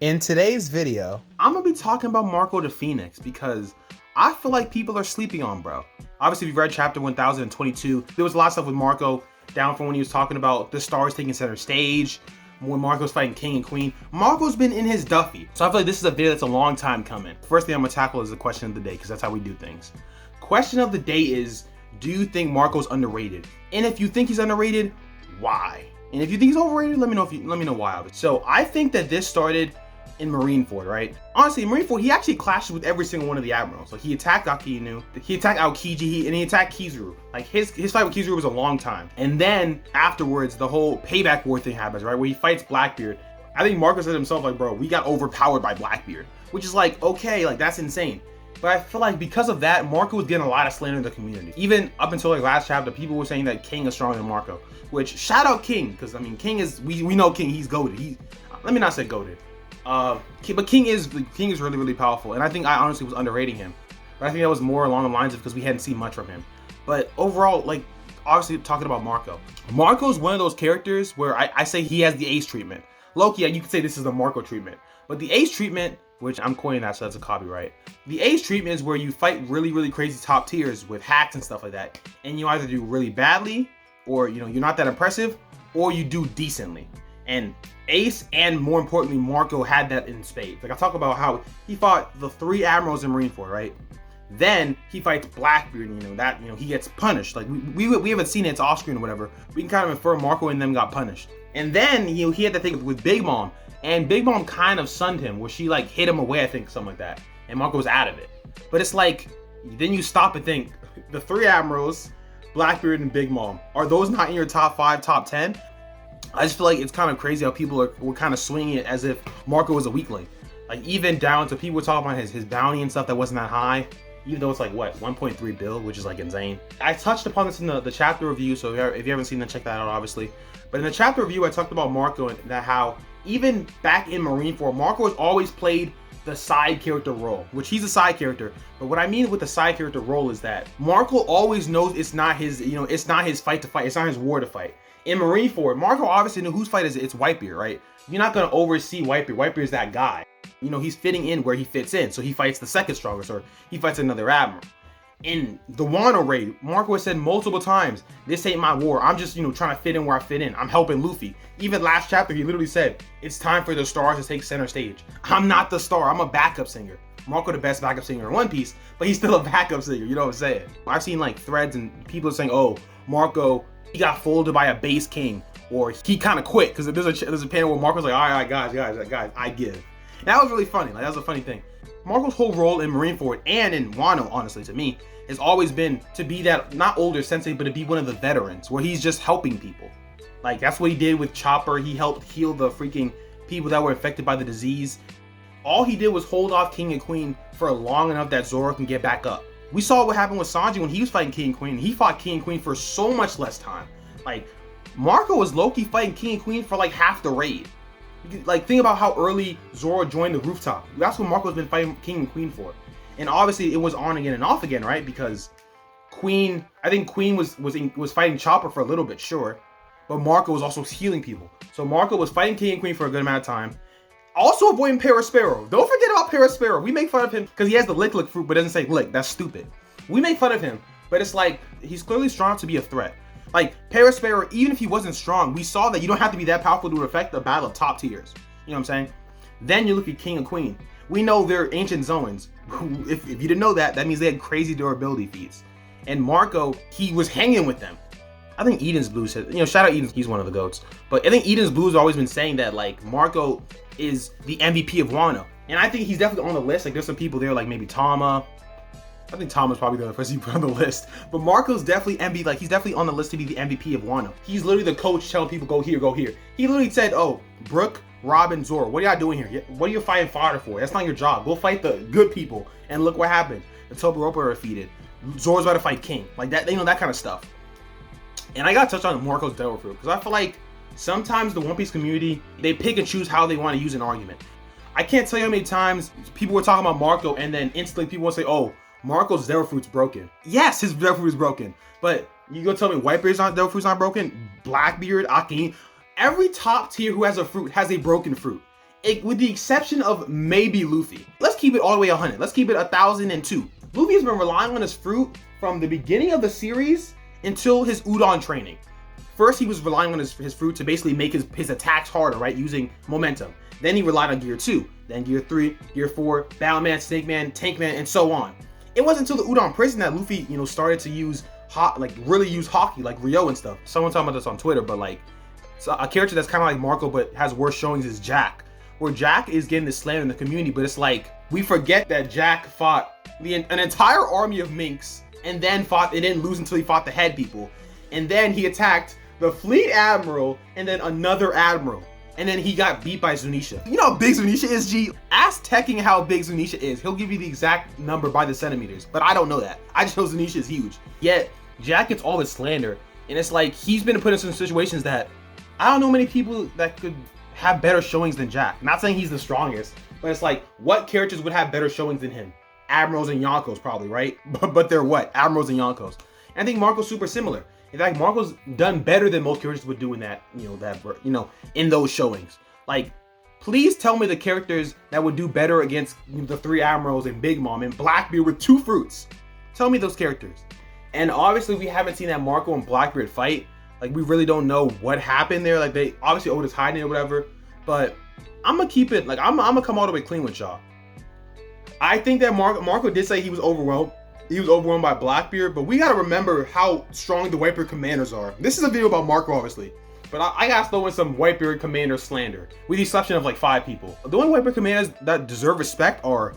In today's video, I'm gonna be talking about Marco the Phoenix because I feel like people are sleeping on bro. Obviously, if you've read chapter 1022, there was a lot of stuff with Marco down from when he was talking about the stars taking center stage, when Marco's fighting King and Queen. Marco's been in his Duffy. So I feel like this is a video that's a long time coming. First thing I'm gonna tackle is the question of the day, because that's how we do things. Question of the day is, do you think Marco's underrated? And if you think he's underrated, why? And if you think he's overrated, let me know why. So I think that this started in Marineford, right? Honestly, in Marineford, he actually clashed with every single one of the admirals. Like, he attacked Akainu, he attacked Aokiji, and he attacked Kizaru. Like, his fight with Kizaru was a long time. And then afterwards, the whole payback war thing happens, right? Where he fights Blackbeard. I think Marco said himself, like, bro, we got overpowered by Blackbeard, which is like, okay, like, that's insane. But I feel like because of that, Marco was getting a lot of slander in the community. Even up until like last chapter, people were saying that King is stronger than Marco. Which, shout out King, because I mean, King is, we know King, he's goated. Let me not say goated. But King is really, really powerful, and I think I honestly was underrating him. But I think that was more along the lines of because we hadn't seen much from him. But overall, like, obviously talking about Marco. Marco's one of those characters where I say he has the ace treatment. Loki, you could say this is the Marco treatment. But the ace treatment, which I'm coining that, so that's a copyright. The ace treatment is where you fight really, really crazy top tiers with hacks and stuff like that. And you either do really badly, or you're not that impressive, or you do decently. And Ace, and more importantly, Marco had that in spades. Like, I talk about how he fought the 3 admirals in Marineford, right? Then he fights Blackbeard, he gets punished. Like, we haven't seen it, it's off screen or whatever. We can kind of infer Marco and them got punished. And then he had that thing with Big Mom, and Big Mom kind of sunned him, where she like hit him away, I think, something like that. And Marco was out of it. But it's like, then you stop and think, the 3 admirals, Blackbeard and Big Mom, are those not in your top 5, top 10? I just feel like it's kind of crazy how people were kind of swinging it as if Marco was a weakling. Like, even down to people were talking about his bounty and stuff that wasn't that high, even though it's like, what, 1.3 bill, which is like insane. I touched upon this in the chapter review, so if you haven't seen that, check that out, obviously. But in the chapter review, I talked about Marco and that how even back in Marineford, Marco has always played the side character role, which he's a side character. But what I mean with the side character role is that Marco always knows it's not his, it's not his fight to fight, it's not his war to fight. In Marineford, Marco obviously knew whose fight is it. It's Whitebeard, right? You're not gonna oversee Whitebeard. Whitebeard is that guy. He's fitting in where he fits in. So he fights the second strongest, or he fights another admiral. In the Wano raid, Marco has said multiple times, this ain't my war. I'm just, trying to fit in where I fit in. I'm helping Luffy. Even last chapter, he literally said, it's time for the stars to take center stage. I'm not the star. I'm a backup singer. Marco the best backup singer in One Piece, but he's still a backup singer. You know what I'm saying? I've seen like threads and people saying, oh, Marco, he got folded by a base king, or he kind of quit, because there's a panel where Marco's like, all right, guys, I give. And that was really funny. Like, that was a funny thing. Marco's whole role in Marineford and in Wano, honestly, to me, has always been to be that, not older sensei, but to be one of the veterans, where he's just helping people. Like, that's what he did with Chopper. He helped heal the freaking people that were infected by the disease. All he did was hold off King and Queen for long enough that Zoro can get back up. We saw what happened with Sanji when he was fighting King and Queen. He fought King and Queen for so much less time. Like, Marco was low-key fighting King and Queen for like half the raid. Like, think about how early Zoro joined the rooftop. That's what Marco's been fighting King and Queen for. And obviously it was on again and off again, right? Because I think Queen was fighting Chopper for a little bit, sure. But Marco was also healing people. So Marco was fighting King and Queen for a good amount of time. Also avoiding Parasparrow. Don't forget about Parasparrow. We make fun of him because he has the lick fruit, but doesn't say lick. That's stupid. We make fun of him, but it's like, he's clearly strong to be a threat. Like, Parasparrow, even if he wasn't strong, we saw that you don't have to be that powerful to affect the battle of top tiers. You know what I'm saying? Then you look at King and Queen. We know they're ancient Zoans. If you didn't know that, that means they had crazy durability feats. And Marco, he was hanging with them. I think Eden's Blue said, shout out Eden, he's one of the GOATs. But I think Eden's Blue's always been saying that, like, Marco is the MVP of Wano. And I think he's definitely on the list. Like, there's some people there, like maybe Tama. I think Tama's probably the other person you put on the list. But Marco's definitely MVP, like, he's definitely on the list to be the MVP of Wano. He's literally the coach telling people, go here, go here. He literally said, oh, Brook, Robin, Zoro, what are y'all doing here? What are you fighting fodder for? That's not your job. Go fight the good people. And look what happened. The Toblerone are defeated. Zoro's about to fight King. Like, that, that kind of stuff. And I gotta touch on Marco's Devil Fruit, because I feel like sometimes the One Piece community, they pick and choose how they want to use an argument. I can't tell you how many times people were talking about Marco, and then instantly people will say, oh, Marco's Devil Fruit's broken. Yes, his Devil Fruit is broken. But you gonna tell me Whitebeard's Devil Fruit's not broken? Blackbeard, Akainu, every top tier who has a fruit has a broken fruit. with the exception of maybe Luffy. Let's keep it all the way 100. Let's keep it 1002. Luffy has been relying on his fruit from the beginning of the series until his Udon training. First, he was relying on his fruit to basically make his attacks harder, right? Using momentum. Then he relied on Gear 2, then Gear 3, Gear 4, Battleman, Snake Man, Tank Man, and so on. It wasn't until the Udon prison that Luffy, started to use really use Haki, like Ryo and stuff. Someone talking about this on Twitter, but like, so a character that's kind of like Marco but has worse showings is Jack, where Jack is getting this slam in the community, but it's like we forget that Jack fought an entire army of minks and then didn't lose until he fought the head people, and then he attacked the fleet admiral and then another admiral, and then he got beat by Zunisha. You know how big Zunisha is, G? Ask Tekking how big Zunisha is. He'll give you the exact number by the centimeters, but I don't know that. I just know Zunisha is huge. Yet Jack gets all this slander, and it's like he's been put in some situations that I don't know many people that could have better showings than Jack. Not saying he's the strongest, but it's like, what characters would have better showings than him? Admirals and Yonkos probably, right? But they're what? Admirals and Yonkos. And I think Marco's super similar. In fact, Marco's done better than most characters would do in that, in those showings. Like, please tell me the characters that would do better against the 3 Admirals and Big Mom and Blackbeard with 2 fruits. Tell me those characters. And obviously, we haven't seen that Marco and Blackbeard fight. Like, we really don't know what happened there. Like, they obviously Oda's hiding it or whatever. But I'm gonna keep it, like, I'm gonna come all the way clean with y'all. I think that Marco did say he was overwhelmed. He was overwhelmed by Blackbeard, but we gotta remember how strong the Whitebeard commanders are. This is a video about Marco, obviously, but I gotta throw in some Whitebeard commander slander, with the exception of like 5 people. The only Whitebeard commanders that deserve respect are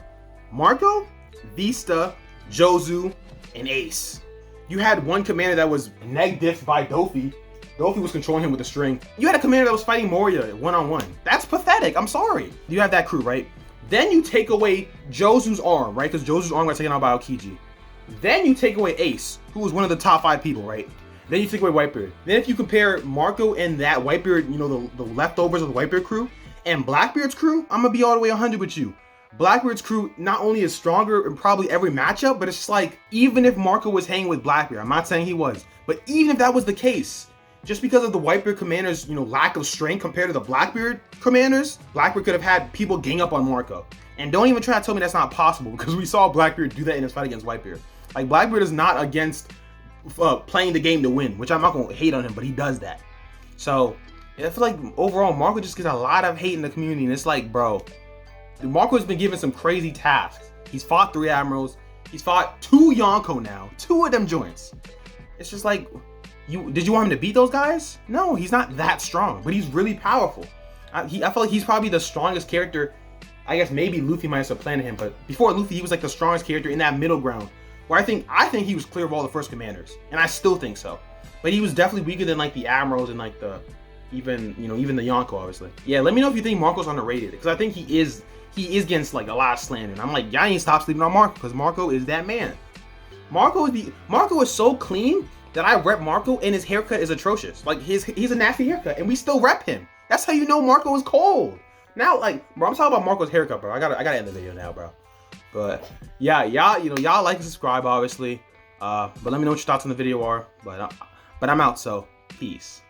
Marco, Vista, Jozu, and Ace. You had one commander that was neg-diffed by Dofi. Dofi was controlling him with a string. You had a commander that was fighting Moria one-on-one. That's pathetic, I'm sorry. You have that crew, right? Then you take away Jozu's arm, right? Because Jozu's arm got taken out by Aokiji. Then you take away Ace, who was one of the top 5 people, right? Then you take away Whitebeard. Then if you compare Marco and that Whitebeard, the leftovers of the Whitebeard crew, and Blackbeard's crew, I'm gonna be all the way 100 with you. Blackbeard's crew not only is stronger in probably every matchup, but it's just like, even if Marco was hanging with Blackbeard, I'm not saying he was, but even if that was the case, just because of the Whitebeard commanders, lack of strength compared to the Blackbeard commanders, Blackbeard could have had people gang up on Marco. And don't even try to tell me that's not possible, because we saw Blackbeard do that in his fight against Whitebeard. Like, Blackbeard is not against playing the game to win, which I'm not gonna hate on him, but he does that. So I feel like overall Marco just gets a lot of hate in the community, and it's like, bro, Marco has been given some crazy tasks. He's fought 3 Admirals, he's fought 2 Yonko now, 2 of them joints. It's just like, did you want him to beat those guys? No, he's not that strong, but he's really powerful. I feel like he's probably the strongest character. I guess maybe Luffy might have supplanted him, but before Luffy, he was like the strongest character in that middle ground, where I think he was clear of all the first commanders, and I still think so. But he was definitely weaker than like the Admirals and like even the Yonko, obviously. Yeah, let me know if you think Marco's underrated, because I think he is getting like a lot of slander. And I'm like, y'all ain't stop sleeping on Marco, because Marco is that man. Marco is so clean that I rep Marco, and his haircut is atrocious. Like, he's a nasty haircut, and we still rep him. That's how you know Marco is cold. Now, like, bro, I'm talking about Marco's haircut, bro. I gotta end the video now, bro. But yeah, y'all like and subscribe, obviously. But let me know what your thoughts on the video are. But I'm out, so peace.